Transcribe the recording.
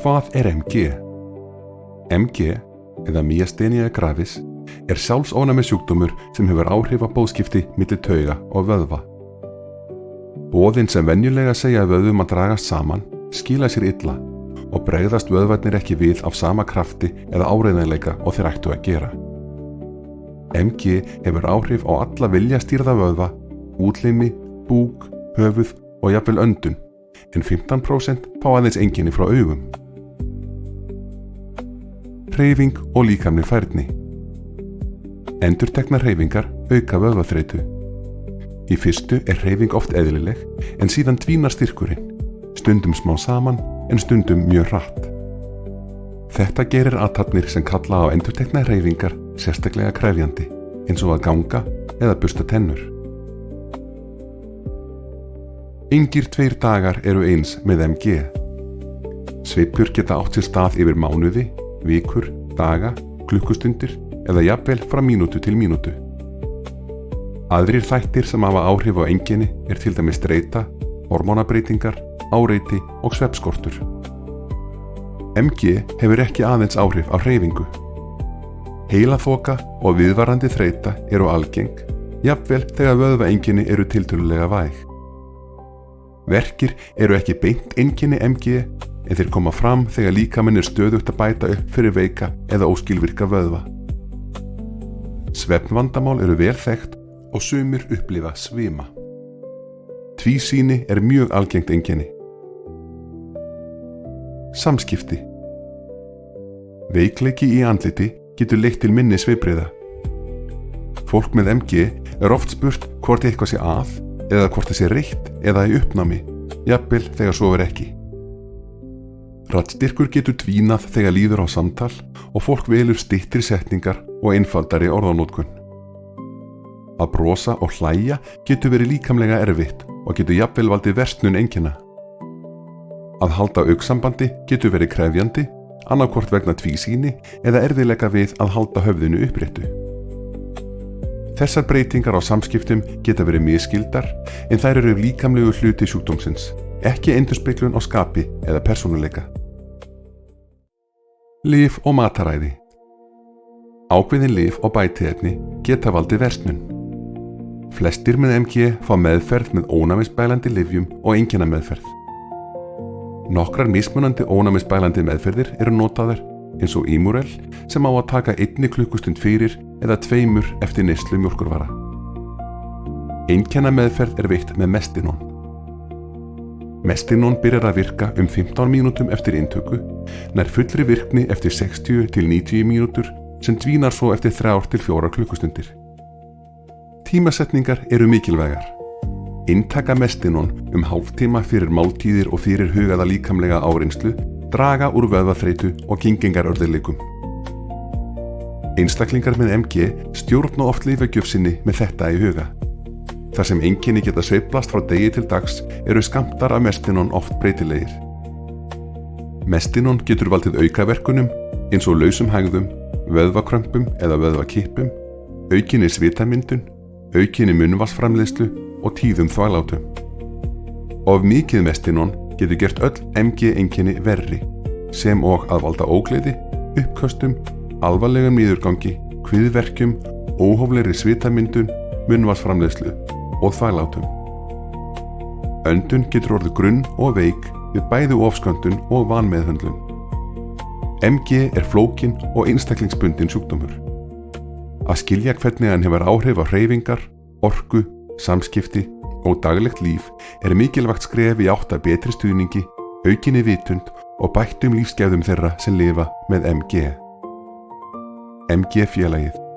Hvað er MG? MG, eða myasthenia gravis, er sjálfsofnæmis sjúkdómur sem hefur áhrif á boðskipti milli tauga og vöðva. Boðin sem venjulega segja vöðvum að dragast saman skila sér illa og bregðast vöðvarnir ekki við af sama krafti eða áreiðanleika og þeir ættu að gera. MG hefur áhrif á alla viljastýrða vöðva, útlimi, búk, höfuð og jafnvel öndun, en 15% fá aðeins einkenni frá augum. Hreyfing og líkamleg færni. Endurteknar hreyfingar auka vöðvaþreytu. Í fyrstu er hreyfing oft eðlileg, en síðan dvínar styrkurinn, stundum smá saman en stundum mjög hratt. Þetta gerir athafnir sem kalla á endurteknar hreyfingar sérstaklega krefjandi, eins og að ganga eða bursta tennur. Engir 2 dagar eru eins með MG. Sveiflur geta átt sér stað yfir mánuði, vikur, daga, klukkustundir eða jafnvel frá mínútu til mínútu. Aðrir þættir sem hafa áhrif á einkenni er til dæmis streita, hormónabreytingar, áreiti og svefnskortur. MG hefur ekki aðeins áhrif á hreyfingu. Heilaþoka og viðvarandi þreyta eru algeng, jafnvel þegar vöðvaeinkenni eru tiltölulega væg. Verkir eru ekki beint einkenni MG, en þeir koma fram þegar líkaminn er stöðugt að bæta upp fyrir veika eða óskilvirka vöðva. Svefnvandamál eru vel þekkt og sumir upplifa svima. Tvísýni er mjög algengt einkenni. Samskipti. Veikleiki í andliti getur leitt til minni svipbrigða. Fólk með MG er oft spurt hvort eitthvað sé að eða hvort það sé reitt eða í uppnámi, jafnvel þegar svo er ekki. Raddstyrkur getur dvínað þegar líður á samtal og fólk velur styttri setningar og einfaldari orðanotkun. Að brosa og hlæja getur verið líkamlega erfitt og getur jafnvel valdið versnun einkenna. Að halda augnsambandi getur verið krefjandi, annaðhvort vegna tvísýni eða erfiðleika við að halda höfðinu uppréttu. Þessar breytingar á samskiptum geta verið misskildar, en þær eru líkamlegu hluti sjúkdómsins, ekki endurspeglun á skapi eða persónuleika. Lyf og mataræði. Ákveðin lyf og bætiefni geta valdið versnun. Flestir með MG fá meðferð með ónæmisbælandi lyfjum og einkennameðferð. Nokkrar mismunandi ónæmisbælandi meðferðir eru notaðar, eins og Imurel sem á að taka 1 klukkustund fyrir eða 2 eftir neyslu mjólkurvara. Einkennameðferð er veitt með Mestinon. Mestinon byrjar að virka 15 mínútum eftir inntöku, nær fullri virkni eftir 60 til 90 mínútur sem dvínar svo eftir 3 til 4 klukkustundir. Tímasetningar eru mikilvægar. Inntaka Mestinon hálftíma fyrir máltíðir og fyrir hugaða líkamlega áreynslu draga úr vöðvaþreytu og kyngingarörðugleikum. Einstaklingar með MG stjórna oft lyfjagjöf sinni með þetta í huga. Þar sem einkenni geta sveiflast frá degi til dags eru skammtar af Mestinon oft breytilegir. Mestinon getur valdið aukaverkunum eins og lausum hægðum, vöðvakrömpum eða vöðvakippum, aukinni svitamyndun, aukinni munnvatnsframleiðslu og tíðum þvaglátum. Of mikið Mestinon getur gert öll MG-einkenni verri, sem og að valda ógleði, uppköstum, alvarlegum niðurgangi, kviðverkjum, óhóflegri svitamyndun, munnvatnsframleiðslu og þvaglátum. Öndun getur orðið grunn og veik við bæði ofsköndun og vanmeðhöndlun. MG er flókin og einstaklingsbundin sjúkdómur. Að skilja hvernig hann hefur áhrif á hreyfingar, orku, samskipti og daglegt líf er mikilvægt skref í átt að betri stuðningi, aukinni vitund og bættum lífsgæðum þeirra sem lifa með MG. MG-félagið.